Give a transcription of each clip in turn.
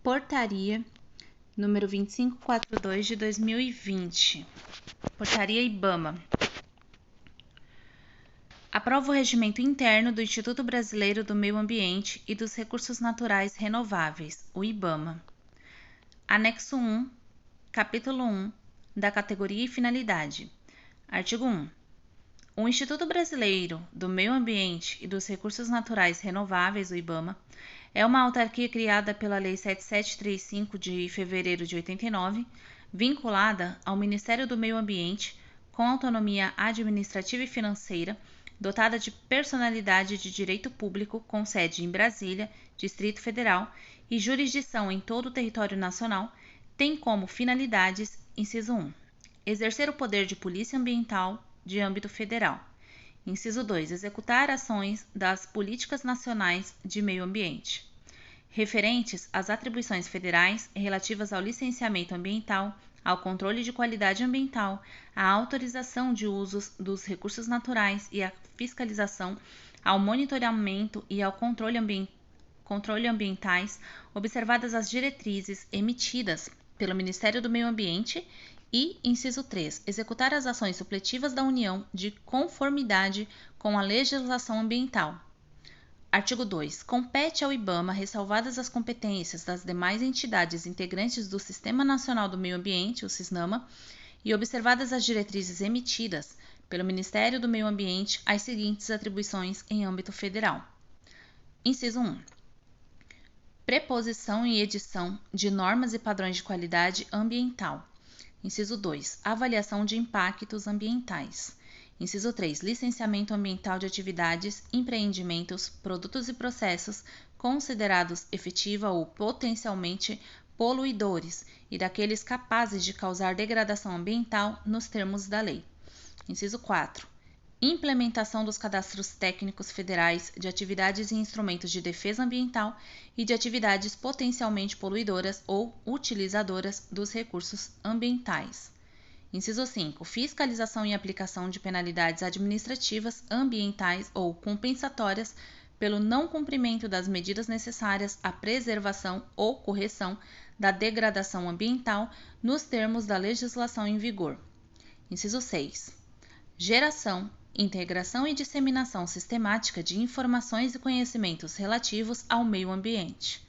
Portaria número 2542 de 2020. Portaria IBAMA. Aprova o regimento interno do Instituto Brasileiro do Meio Ambiente e dos Recursos Naturais Renováveis, o IBAMA. Anexo 1, capítulo 1, da categoria e finalidade. Artigo 1. O Instituto Brasileiro do Meio Ambiente e dos Recursos Naturais Renováveis, o IBAMA, é uma autarquia criada pela Lei 7735 de fevereiro de 89, vinculada ao Ministério do Meio Ambiente, com autonomia administrativa e financeira, dotada de personalidade de direito público, com sede em Brasília, Distrito Federal, e jurisdição em todo o território nacional, tem como finalidades, inciso 1, exercer o poder de polícia ambiental de âmbito federal. Inciso 2. Executar ações das políticas nacionais de meio ambiente, referentes às atribuições federais relativas ao licenciamento ambiental, ao controle de qualidade ambiental, à autorização de usos dos recursos naturais e à fiscalização, ao monitoramento e ao controle ambientais, observadas as diretrizes emitidas pelo Ministério do Meio Ambiente. E, inciso 3, executar as ações supletivas da União de conformidade com a legislação ambiental. Artigo 2. Compete ao IBAMA, ressalvadas as competências das demais entidades integrantes do Sistema Nacional do Meio Ambiente, o SISNAMA, e observadas as diretrizes emitidas pelo Ministério do Meio Ambiente, as seguintes atribuições em âmbito federal. Inciso 1. Preposição e edição de normas e padrões de qualidade ambiental. Inciso 2. Avaliação de impactos ambientais. Inciso 3. Licenciamento ambiental de atividades, empreendimentos, produtos e processos considerados efetiva ou potencialmente poluidores e daqueles capazes de causar degradação ambiental nos termos da lei. Inciso 4. Implementação dos cadastros técnicos federais de atividades e instrumentos de defesa ambiental e de atividades potencialmente poluidoras ou utilizadoras dos recursos ambientais. Inciso 5. Fiscalização e aplicação de penalidades administrativas, ambientais ou compensatórias pelo não cumprimento das medidas necessárias à preservação ou correção da degradação ambiental nos termos da legislação em vigor. Inciso 6. Geração, integração e disseminação sistemática de informações e conhecimentos relativos ao meio ambiente.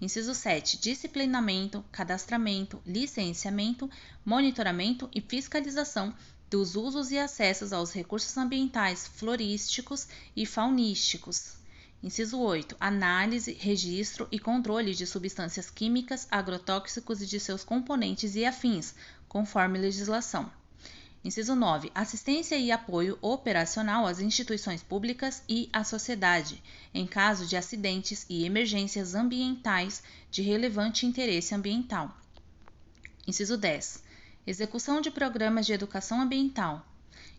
Inciso 7. Disciplinamento, cadastramento, licenciamento, monitoramento e fiscalização dos usos e acessos aos recursos ambientais florísticos e faunísticos. Inciso 8. Análise, registro e controle de substâncias químicas, agrotóxicos e de seus componentes e afins, conforme legislação. Inciso 9. Assistência e apoio operacional às instituições públicas e à sociedade, em caso de acidentes e emergências ambientais de relevante interesse ambiental. Inciso 10. Execução de programas de educação ambiental.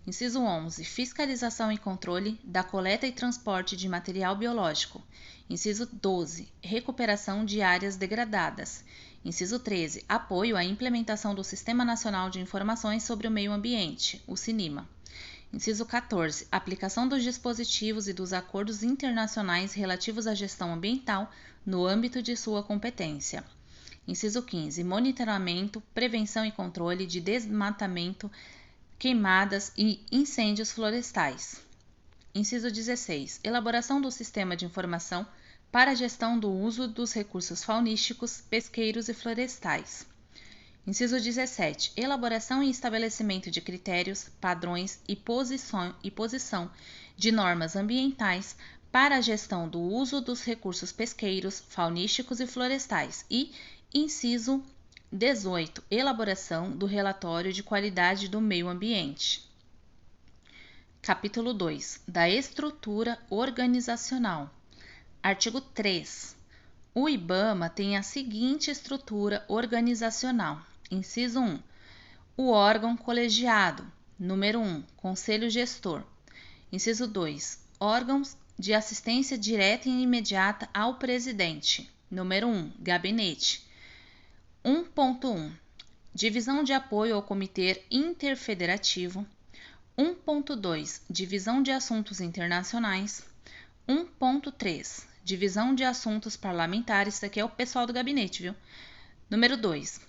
Inciso 11. Fiscalização e controle da coleta e transporte de material biológico. Inciso 12. Recuperação de áreas degradadas. Inciso 13. Apoio à implementação do Sistema Nacional de Informações sobre o Meio Ambiente, o SINIMA. Inciso 14. Aplicação dos dispositivos e dos acordos internacionais relativos à gestão ambiental no âmbito de sua competência. Inciso 15. Monitoramento, prevenção e controle de desmatamento, queimadas e incêndios florestais. Inciso 16. Elaboração do Sistema de Informação para a gestão do uso dos recursos faunísticos, pesqueiros e florestais. Inciso 17. Elaboração e estabelecimento de critérios, padrões e posição de normas ambientais para a gestão do uso dos recursos pesqueiros, faunísticos e florestais. E, inciso 18. Elaboração do relatório de qualidade do meio ambiente. Capítulo 2. Da estrutura organizacional. Artigo 3. O IBAMA tem a seguinte estrutura organizacional. Inciso 1. O órgão colegiado. Número 1. Conselho Gestor. Inciso 2. Órgãos de assistência direta e imediata ao presidente. Número 1. Gabinete. 1.1. Divisão de apoio ao Comitê Interfederativo. 1.2. Divisão de assuntos internacionais. 1.3. Divisão de Assuntos Parlamentares. Isso aqui é o pessoal do gabinete, viu? Número 2.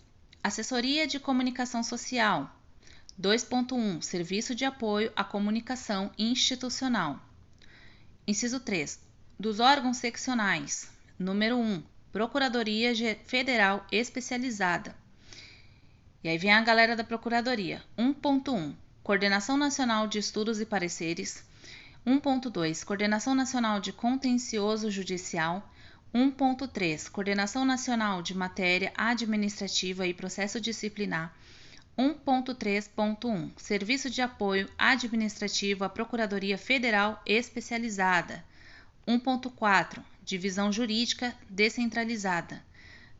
Assessoria de Comunicação Social. 2.1. Serviço de Apoio à Comunicação Institucional. Inciso 3. Dos órgãos seccionais. Número 1. Procuradoria Federal Especializada. E aí vem a galera da Procuradoria. 1.1. Coordenação Nacional de Estudos e Pareceres. 1.2. Coordenação Nacional de Contencioso Judicial. 1.3. Coordenação Nacional de Matéria Administrativa e Processo Disciplinar. 1.3.1. Serviço de Apoio Administrativo à Procuradoria Federal Especializada. 1.4. Divisão Jurídica Descentralizada.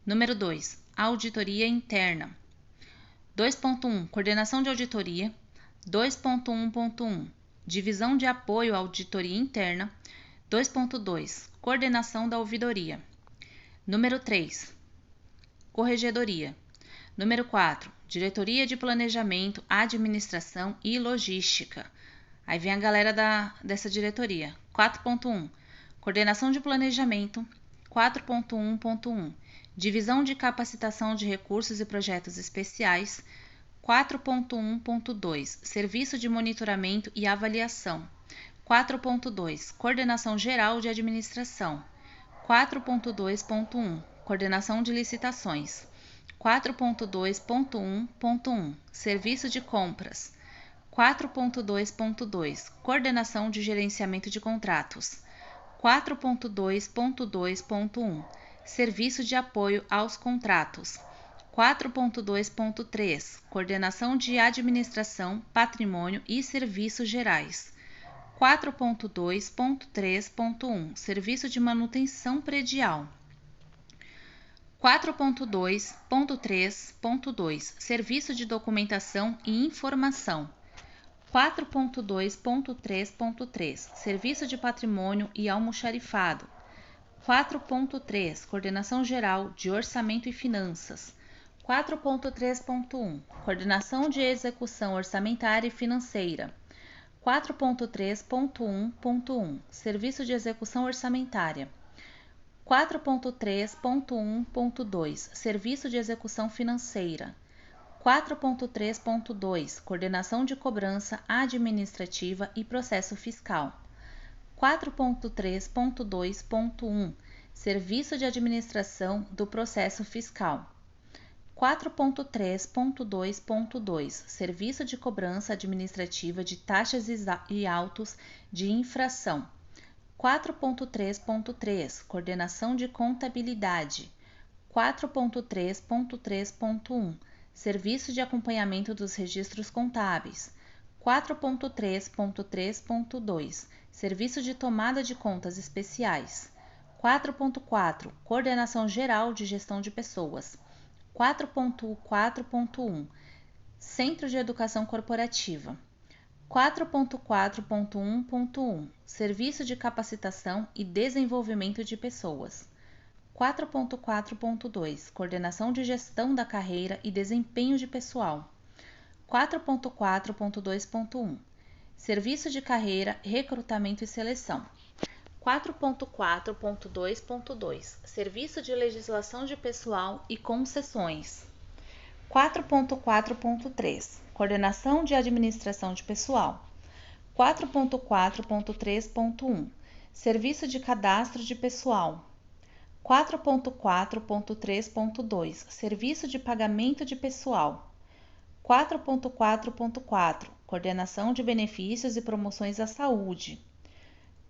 Número 2. Auditoria Interna. 2.1. Coordenação de Auditoria. 2.1.1. Divisão de Apoio à Auditoria Interna. 2.2. Coordenação da Ouvidoria. Número 3. Corregedoria. Número 4. Diretoria de Planejamento, Administração e Logística. Aí vem a galera dessa diretoria. 4.1. Coordenação de Planejamento. 4.1.1. Divisão de Capacitação de Recursos e Projetos Especiais. 4.1.2. Serviço de Monitoramento e Avaliação. 4.2. Coordenação Geral de Administração. 4.2.1. Coordenação de Licitações. 4.2.1.1. Serviço de Compras. 4.2.2. Coordenação de Gerenciamento de Contratos. 4.2.2.1. Serviço de Apoio aos Contratos. 4.2.3. Coordenação de Administração, Patrimônio e Serviços Gerais. 4.2.3.1. Serviço de Manutenção Predial. 4.2.3.2. Serviço de Documentação e Informação. 4.2.3.3. Serviço de Patrimônio e Almoxarifado. 4.3. Coordenação Geral de Orçamento e Finanças. 4.3.1. Coordenação de Execução Orçamentária e Financeira. 4.3.1.1. Serviço de Execução Orçamentária. 4.3.1.2. Serviço de Execução Financeira. 4.3.2. Coordenação de Cobrança Administrativa e Processo Fiscal. 4.3.2.1. Serviço de Administração do Processo Fiscal. 4.3.2.2. Serviço de Cobrança Administrativa de Taxas e Autos de Infração. 4.3.3. Coordenação de Contabilidade. 4.3.3.1. Serviço de Acompanhamento dos Registros Contábeis. 4.3.3.2. Serviço de Tomada de Contas Especiais. 4.4. Coordenação Geral de Gestão de Pessoas. 4.4.1. Centro de Educação Corporativa. 4.4.1.1. Serviço de Capacitação e Desenvolvimento de Pessoas. 4.4.2. Coordenação de Gestão da Carreira e Desempenho de Pessoal. 4.4.2.1. Serviço de Carreira, Recrutamento e Seleção. 4.4.2.2. Serviço de Legislação de Pessoal e Concessões. 4.4.3. Coordenação de Administração de Pessoal. 4.4.3.1. Serviço de Cadastro de Pessoal. 4.4.3.2. Serviço de Pagamento de Pessoal. 4.4.4. Coordenação de Benefícios e Promoções à Saúde.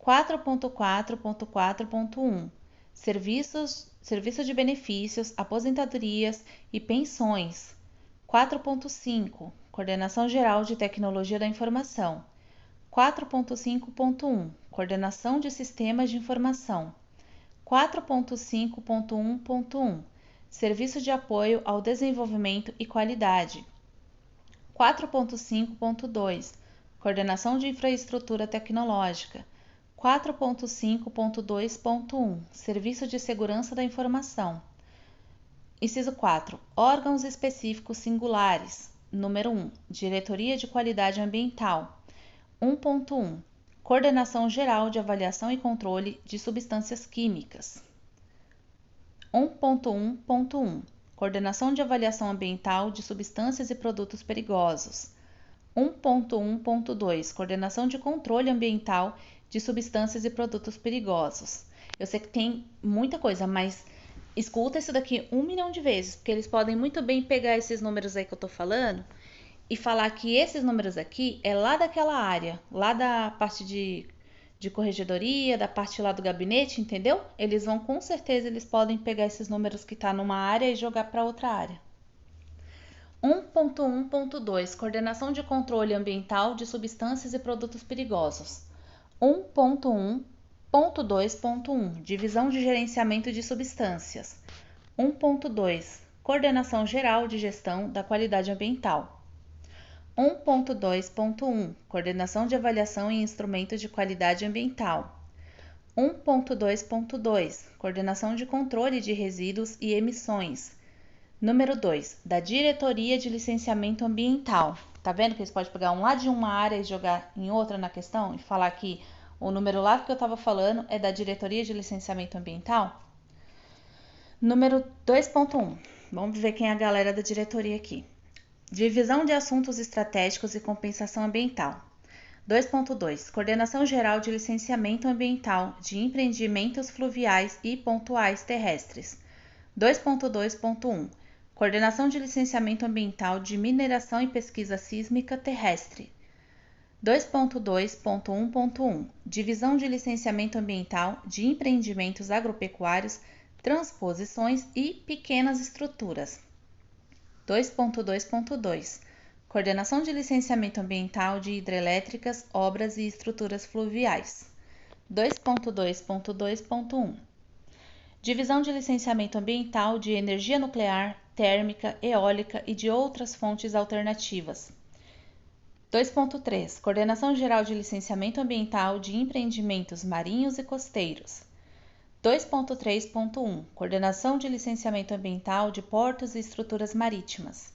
4.4.4.1. Serviço de Benefícios, Aposentadorias e Pensões. 4.5. Coordenação Geral de Tecnologia da Informação. 4.5.1. Coordenação de Sistemas de Informação. 4.5.1.1. Serviço de Apoio ao Desenvolvimento e Qualidade. 4.5.2. Coordenação de Infraestrutura Tecnológica. 4.5.2.1. Serviço de Segurança da Informação. Inciso 4. Órgãos específicos singulares. Número 1. Diretoria de Qualidade Ambiental. 1.1. Coordenação Geral de Avaliação e Controle de Substâncias Químicas. 1.1.1 Coordenação de Avaliação Ambiental de Substâncias e Produtos Perigosos. 1.1.2 Coordenação de Controle Ambiental de Substâncias e Produtos Perigosos. Eu sei que tem muita coisa, mas escuta isso daqui 1 milhão de vezes, porque eles podem muito bem pegar esses números aí que eu tô falando e falar que esses números aqui é lá daquela área, lá da parte de corregedoria, da parte lá do gabinete, entendeu? Eles vão, com certeza, eles podem pegar esses números que tá numa área e jogar para outra área. 1.1.2 Coordenação de Controle Ambiental de Substâncias e Produtos Perigosos. 1.1.2.1 Divisão de Gerenciamento de Substâncias. 1.2 Coordenação Geral de Gestão da Qualidade Ambiental. 1.2.1 Coordenação de Avaliação e Instrumentos de Qualidade Ambiental. 1.2.2 Coordenação de Controle de Resíduos e Emissões. Número 2, da Diretoria de Licenciamento Ambiental. Tá vendo que eles podem pegar um lá de uma área e jogar em outra na questão? E falar que o número lá que eu estava falando é da Diretoria de Licenciamento Ambiental? Número 2.1. Vamos ver quem é a galera da diretoria aqui. Divisão de Assuntos Estratégicos e Compensação Ambiental. 2.2 Coordenação Geral de Licenciamento Ambiental de Empreendimentos Fluviais e Pontuais Terrestres. 2.2.1 Coordenação de Licenciamento Ambiental de Mineração e Pesquisa Sísmica Terrestre. 2.2.1.1 Divisão de Licenciamento Ambiental de Empreendimentos Agropecuários, Transposições e Pequenas Estruturas. 2.2.2 Coordenação de Licenciamento Ambiental de Hidrelétricas, Obras e Estruturas Fluviais. 2.2.2.1 Divisão de Licenciamento Ambiental de Energia Nuclear, Térmica, Eólica e de outras fontes alternativas. 2.3 Coordenação Geral de Licenciamento Ambiental de Empreendimentos Marinhos e Costeiros. 2.3.1 Coordenação de Licenciamento Ambiental de Portos e Estruturas Marítimas.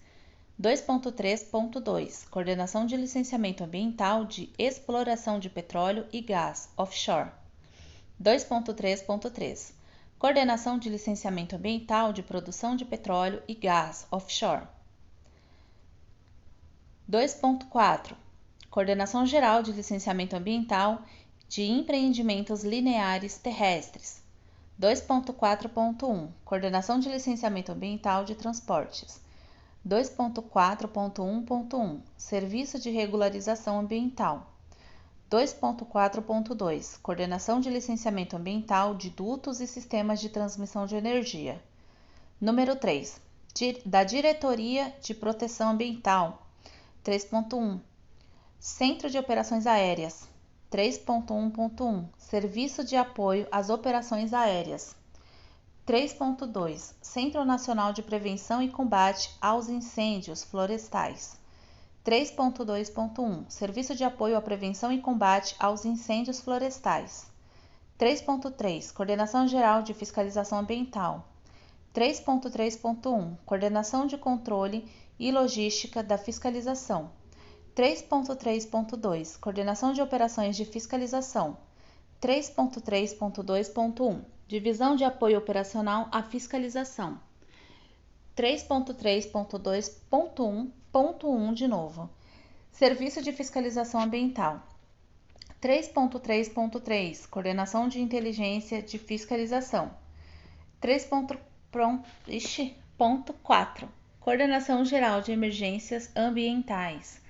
2.3.2 Coordenação de Licenciamento Ambiental de Exploração de Petróleo e Gás Offshore. 2.3.3 Coordenação de Licenciamento Ambiental de Produção de Petróleo e Gás Offshore. 2.4 Coordenação Geral de Licenciamento Ambiental de Empreendimentos Lineares Terrestres. 2.4.1 Coordenação de Licenciamento Ambiental de Transportes. 2.4.1.1 Serviço de Regularização Ambiental. 2.4.2 Coordenação de Licenciamento Ambiental de Dutos e Sistemas de Transmissão de Energia. Número 3. Da Diretoria de Proteção Ambiental. 3.1 Centro de Operações Aéreas. 3.1.1 Serviço de Apoio às Operações Aéreas. 3.2 Centro Nacional de Prevenção e Combate aos Incêndios Florestais. 3.2.1 Serviço de Apoio à Prevenção e Combate aos Incêndios Florestais. 3.3 Coordenação Geral de Fiscalização Ambiental. 3.3.1 Coordenação de Controle e Logística da Fiscalização. 3.3.2 Coordenação de Operações de Fiscalização. 3.3.2.1 Divisão de Apoio Operacional à Fiscalização. 3.3.2.1.1 de novo. Serviço de Fiscalização Ambiental. 3.3.3 Coordenação de Inteligência de Fiscalização. 3.4 Coordenação Geral de Emergências Ambientais.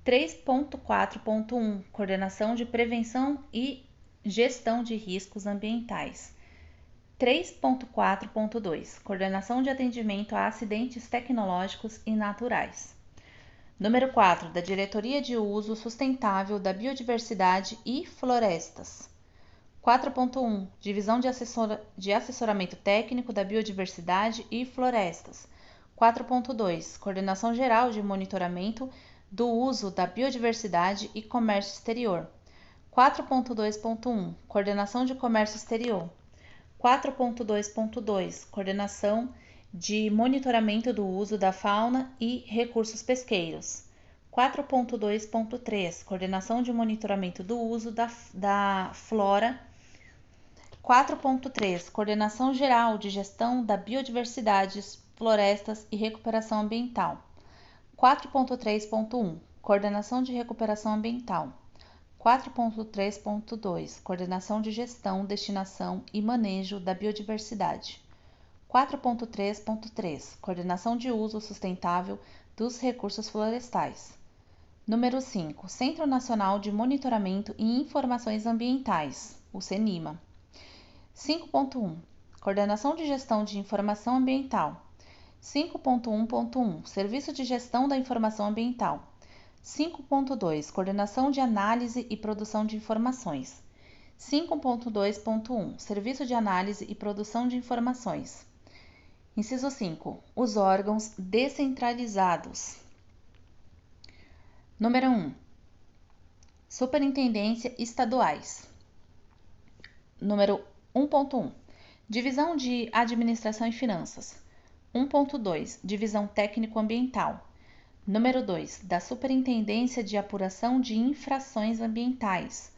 3.4.1 Coordenação de Prevenção e Gestão de Riscos Ambientais. 3.4.2 Coordenação de Atendimento a Acidentes Tecnológicos e Naturais. Número 4. Da Diretoria de Uso Sustentável da Biodiversidade e Florestas. 4.1 Divisão de Assessoramento Técnico da Biodiversidade e Florestas. 4.2 Coordenação Geral de Monitoramento do Uso da Biodiversidade e Comércio Exterior. 4.2.1 Coordenação de Comércio Exterior. 4.2.2 Coordenação de Monitoramento do Uso da Fauna e Recursos Pesqueiros. 4.2.3 Coordenação de monitoramento do uso da flora. 4.3 Coordenação geral de gestão da biodiversidade, florestas e recuperação ambiental. 4.3.1 Coordenação de recuperação ambiental. 4.3.2 Coordenação de gestão, destinação e manejo da biodiversidade. 4.3.3 Coordenação de uso sustentável dos recursos florestais. Número 5. Centro Nacional de Monitoramento e Informações Ambientais, o CENIMA. 5.1 Coordenação de Gestão de Informação Ambiental. 5.1.1 Serviço de Gestão da Informação Ambiental. 5.2 Coordenação de Análise e Produção de Informações. 5.2.1 Serviço de Análise e Produção de Informações. Inciso 5. Os órgãos descentralizados. Número 1. Superintendência estaduais. Número 1.1. Divisão de Administração e Finanças. 1.2. Divisão Técnico-Ambiental. Número 2. Da Superintendência de Apuração de Infrações Ambientais.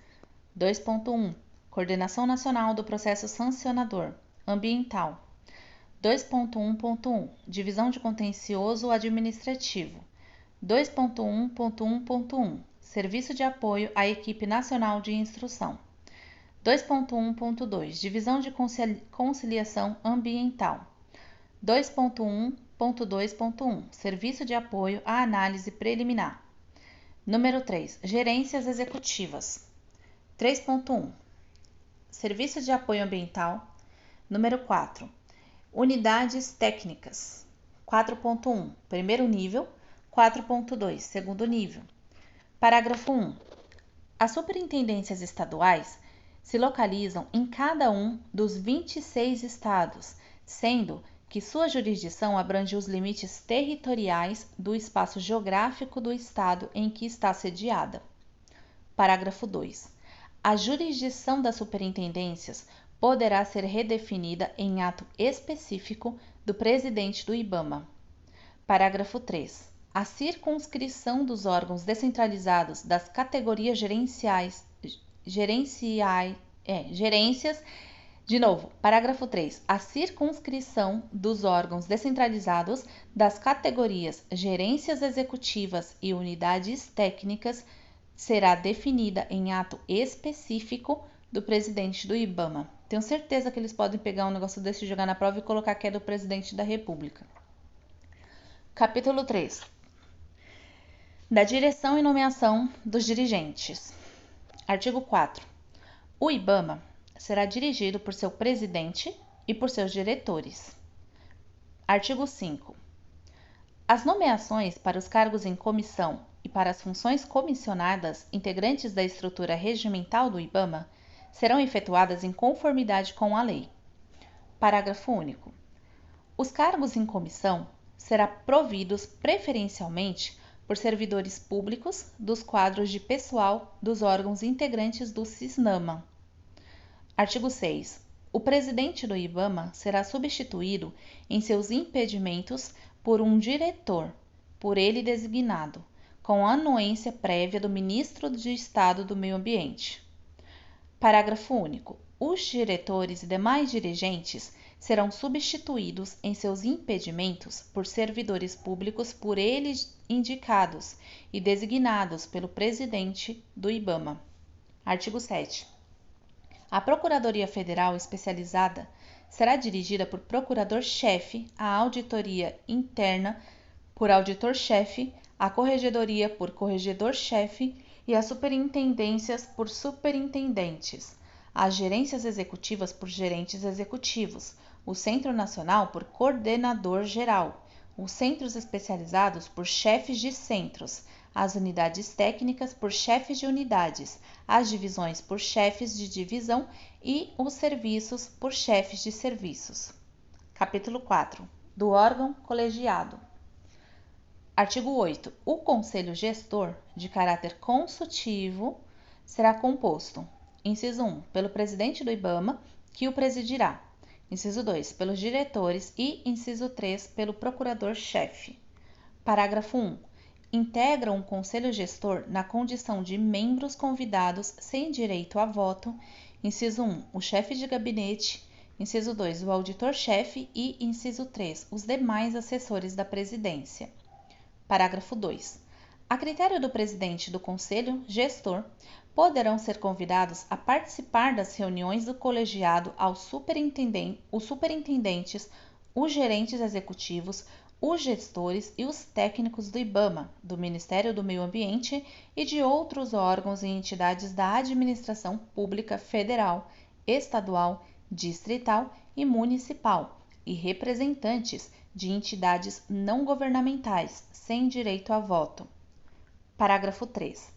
2.1. Coordenação Nacional do Processo Sancionador Ambiental. 2.1.1 Divisão de Contencioso Administrativo. 2.1.1.1 Serviço de Apoio à Equipe Nacional de Instrução. 2.1.2 Divisão de Conciliação Ambiental. 2.1.2.1 Serviço de Apoio à Análise Preliminar. Número 3. Gerências Executivas. 3.1 Serviço de Apoio Ambiental. Número 4. Unidades Técnicas. 4.1 Primeiro nível. 4.2 Segundo nível. Parágrafo 1. As superintendências estaduais se localizam em cada um dos 26 estados, sendo que sua jurisdição abrange os limites territoriais do espaço geográfico do estado em que está sediada. Parágrafo 2. A jurisdição das superintendências poderá ser redefinida em ato específico do presidente do IBAMA. Parágrafo 3. A circunscrição dos órgãos descentralizados das categorias gerências. Parágrafo 3. A circunscrição dos órgãos descentralizados das categorias gerências executivas e unidades técnicas será definida em ato específico do presidente do IBAMA. Tenho certeza que eles podem pegar um negócio desse, jogar na prova e colocar que é do presidente da República. Capítulo 3. Da direção e nomeação dos dirigentes. Artigo 4. O IBAMA será dirigido por seu presidente e por seus diretores. Artigo 5. As nomeações para os cargos em comissão e para as funções comissionadas integrantes da estrutura regimental do IBAMA serão efetuadas em conformidade com a lei. Parágrafo único. Os cargos em comissão serão providos preferencialmente por servidores públicos dos quadros de pessoal dos órgãos integrantes do CISNAMA. Artigo 6. O presidente do IBAMA será substituído em seus impedimentos por um diretor, por ele designado, com anuência prévia do Ministro de Estado do Meio Ambiente. Parágrafo único. Os diretores e demais dirigentes serão substituídos em seus impedimentos por servidores públicos por eles indicados e designados pelo presidente do IBAMA. Artigo 7. A Procuradoria Federal Especializada será dirigida por procurador-chefe, a auditoria interna por auditor-chefe, a corregedoria por corregedor-chefe e as superintendências por superintendentes, as gerências executivas por gerentes executivos, o Centro Nacional por coordenador-geral, os centros especializados por chefes de centros, as unidades técnicas por chefes de unidades, as divisões por chefes de divisão e os serviços por chefes de serviços. Capítulo 4. Do órgão colegiado. Artigo 8. O Conselho Gestor, de caráter consultivo, será composto: inciso 1, pelo presidente do IBAMA, que o presidirá. Inciso 2, pelos diretores e, inciso 3, pelo procurador-chefe. Parágrafo 1. integram o Conselho Gestor na condição de membros convidados sem direito a voto. Inciso 1, o chefe de gabinete. Inciso 2, o auditor-chefe. E inciso 3, os demais assessores da presidência. Parágrafo 2. A critério do presidente do Conselho Gestor, poderão ser convidados a participar das reuniões do colegiado os superintendentes, os gerentes executivos, os gestores e os técnicos do IBAMA, do Ministério do Meio Ambiente e de outros órgãos e entidades da administração pública federal, estadual, distrital e municipal, e representantes de entidades não governamentais sem direito a voto. Parágrafo 3.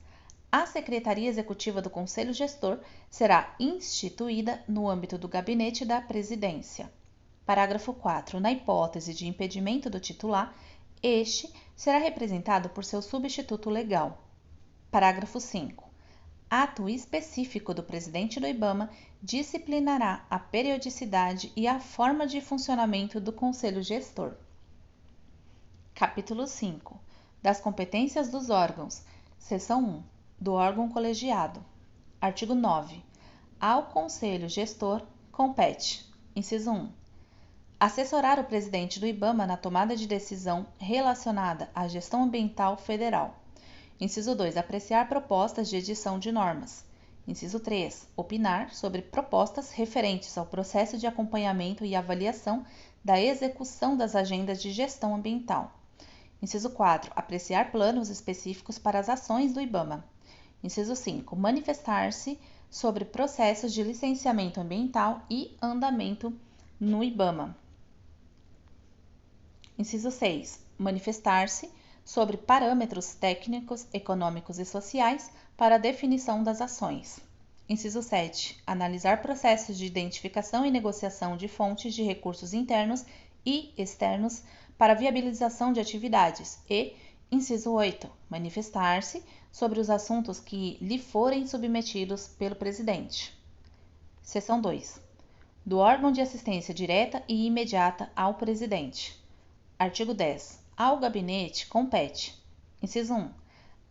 A Secretaria Executiva do Conselho Gestor será instituída no âmbito do Gabinete da Presidência. Parágrafo 4. Na hipótese de impedimento do titular, este será representado por seu substituto legal. Parágrafo 5. Ato específico do presidente do IBAMA disciplinará a periodicidade e a forma de funcionamento do Conselho Gestor. Capítulo 5. Das competências dos órgãos. Seção 1. Do órgão colegiado. Artigo 9. Ao Conselho Gestor compete. Inciso 1. Assessorar o presidente do IBAMA na tomada de decisão relacionada à gestão ambiental federal. Inciso 2. Apreciar propostas de edição de normas. Inciso 3. Opinar sobre propostas referentes ao processo de acompanhamento e avaliação da execução das agendas de gestão ambiental. Inciso 4. Apreciar planos específicos para as ações do IBAMA. Inciso 5. Manifestar-se sobre processos de licenciamento ambiental e andamento no IBAMA. Inciso 6. Manifestar-se sobre parâmetros técnicos, econômicos e sociais para a definição das ações. Inciso 7. Analisar processos de identificação e negociação de fontes de recursos internos e externos para viabilização de atividades. E, inciso 8. Manifestar-se sobre os assuntos que lhe forem submetidos pelo presidente. Seção 2. Do órgão de assistência direta e imediata ao presidente. Artigo 10. Ao gabinete compete. Inciso 1.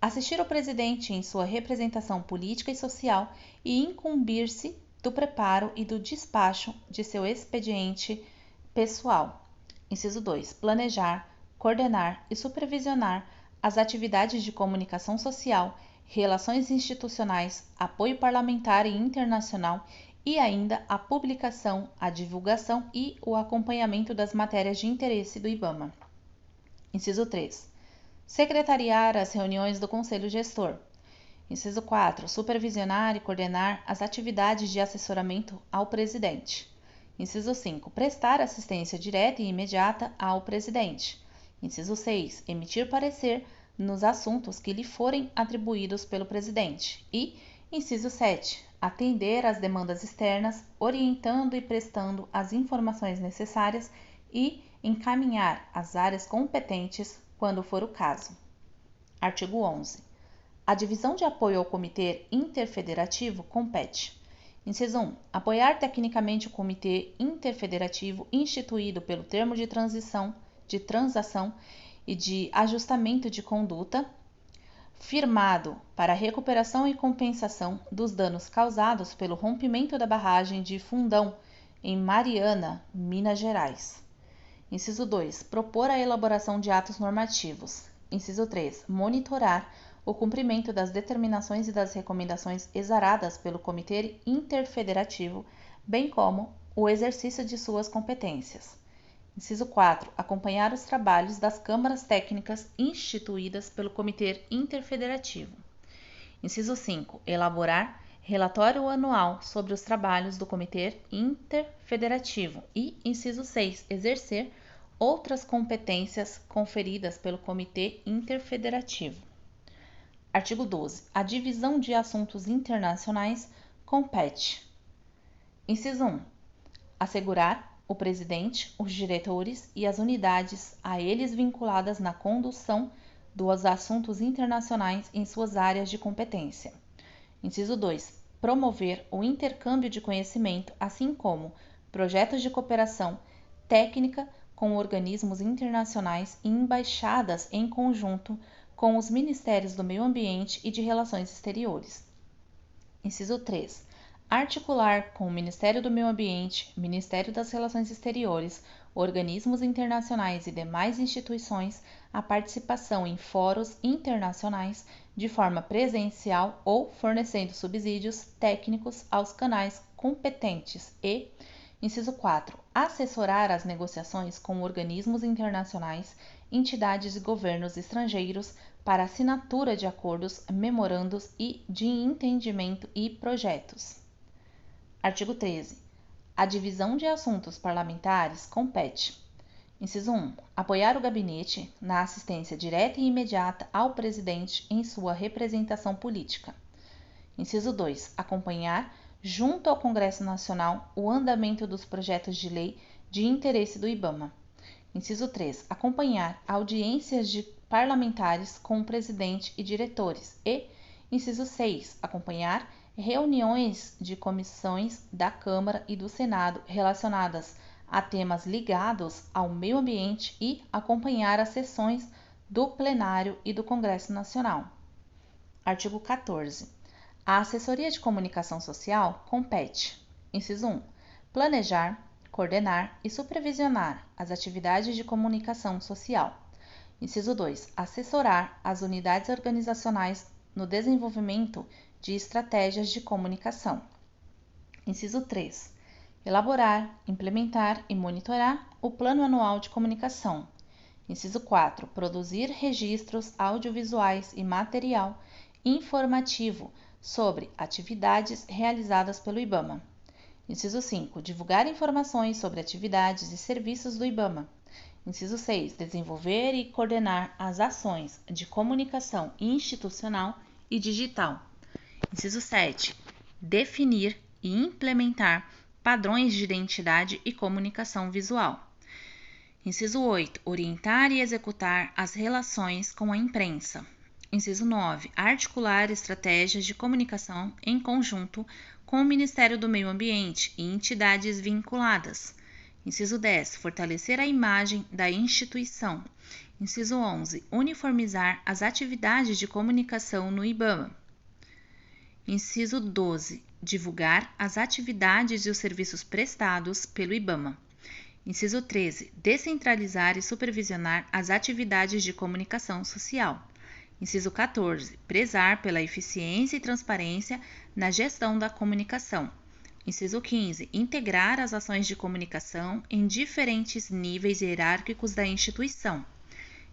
Assistir o presidente em sua representação política e social e incumbir-se do preparo e do despacho de seu expediente pessoal. Inciso 2. Planejar, coordenar e supervisionar as atividades de comunicação social, relações institucionais, apoio parlamentar e internacional e ainda a publicação, a divulgação e o acompanhamento das matérias de interesse do IBAMA. Inciso 3. Secretariar as reuniões do Conselho Gestor. Inciso 4. Supervisionar e coordenar as atividades de assessoramento ao presidente. Inciso 5. Prestar assistência direta e imediata ao presidente. Inciso 6. Emitir parecer nos assuntos que lhe forem atribuídos pelo presidente. E, inciso 7. Atender às demandas externas, orientando e prestando as informações necessárias e encaminhar as áreas competentes quando for o caso. Artigo 11. A divisão de apoio ao Comitê Interfederativo compete. Inciso 1. Apoiar tecnicamente o Comitê Interfederativo instituído pelo termo de transação e de ajustamento de conduta, firmado para a recuperação e compensação dos danos causados pelo rompimento da barragem de Fundão, em Mariana, Minas Gerais. Inciso 2. Propor a elaboração de atos normativos. Inciso 3. Monitorar o cumprimento das determinações e das recomendações exaradas pelo Comitê Interfederativo, bem como o exercício de suas competências. Inciso 4. Acompanhar os trabalhos das câmaras técnicas instituídas pelo Comitê Interfederativo. Inciso 5. Elaborar relatório anual sobre os trabalhos do Comitê Interfederativo. E, inciso 6. Exercer outras competências conferidas pelo Comitê Interfederativo. Artigo 12. A divisão de assuntos internacionais compete. Inciso 1. Assegurar o presidente, os diretores e as unidades a eles vinculadas na condução dos assuntos internacionais em suas áreas de competência. Inciso 2. Promover o intercâmbio de conhecimento, assim como projetos de cooperação técnica com organismos internacionais e embaixadas em conjunto com os Ministérios do Meio Ambiente e de Relações Exteriores. Inciso 3. Articular com o Ministério do Meio Ambiente, Ministério das Relações Exteriores, organismos internacionais e demais instituições a participação em fóruns internacionais de forma presencial ou fornecendo subsídios técnicos aos canais competentes e, inciso 4, assessorar as negociações com organismos internacionais, entidades e governos estrangeiros para assinatura de acordos, memorandos e de entendimento e projetos. Artigo 13. A divisão de assuntos parlamentares compete: inciso 1. Apoiar o gabinete na assistência direta e imediata ao presidente em sua representação política. Inciso 2. Acompanhar, junto ao Congresso Nacional, o andamento dos projetos de lei de interesse do IBAMA. Inciso 3. Acompanhar audiências de parlamentares com o presidente e diretores. E, inciso 6. Acompanhar reuniões de comissões da Câmara e do Senado relacionadas a temas ligados ao meio ambiente e acompanhar as sessões do plenário e do Congresso Nacional. Artigo 14. A assessoria de comunicação social compete: inciso 1. Planejar, coordenar e supervisionar as atividades de comunicação social. Inciso 2. Assessorar as unidades organizacionais no desenvolvimento de estratégias de comunicação. Inciso 3. Elaborar, implementar e monitorar o Plano Anual de Comunicação. Inciso 4. Produzir registros audiovisuais e material informativo sobre atividades realizadas pelo IBAMA. Inciso 5. Divulgar informações sobre atividades e serviços do IBAMA. Inciso 6. Desenvolver e coordenar as ações de comunicação institucional e digital. Inciso 7. Definir e implementar padrões de identidade e comunicação visual. Inciso 8. Orientar e executar as relações com a imprensa. Inciso 9. Articular estratégias de comunicação em conjunto com o Ministério do Meio Ambiente e entidades vinculadas. Inciso 10. Fortalecer a imagem da instituição. Inciso 11. Uniformizar as atividades de comunicação no IBAMA. Inciso 12. Divulgar as atividades e os serviços prestados pelo IBAMA. Inciso 13. Descentralizar e supervisionar as atividades de comunicação social. Inciso 14. Prezar pela eficiência e transparência na gestão da comunicação. Inciso 15. Integrar as ações de comunicação em diferentes níveis hierárquicos da instituição.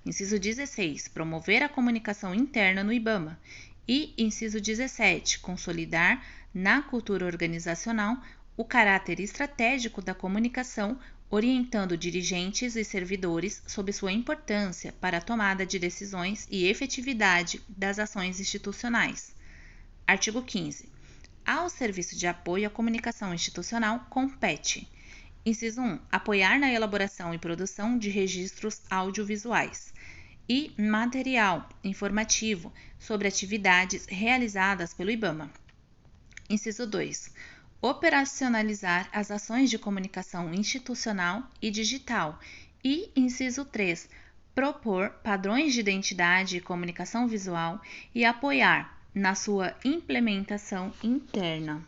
Inciso 16. Promover a comunicação interna no IBAMA. E, inciso 17. Consolidar na cultura organizacional o caráter estratégico da comunicação, orientando dirigentes e servidores sobre sua importância para a tomada de decisões e efetividade das ações institucionais. Artigo 15. Ao Serviço de Apoio à Comunicação Institucional compete: inciso 1. Apoiar na elaboração e produção de registros audiovisuais e material informativo sobre atividades realizadas pelo IBAMA. Inciso 2. Operacionalizar as ações de comunicação institucional e digital. E, inciso 3. Propor padrões de identidade e comunicação visual e apoiar na sua implementação interna.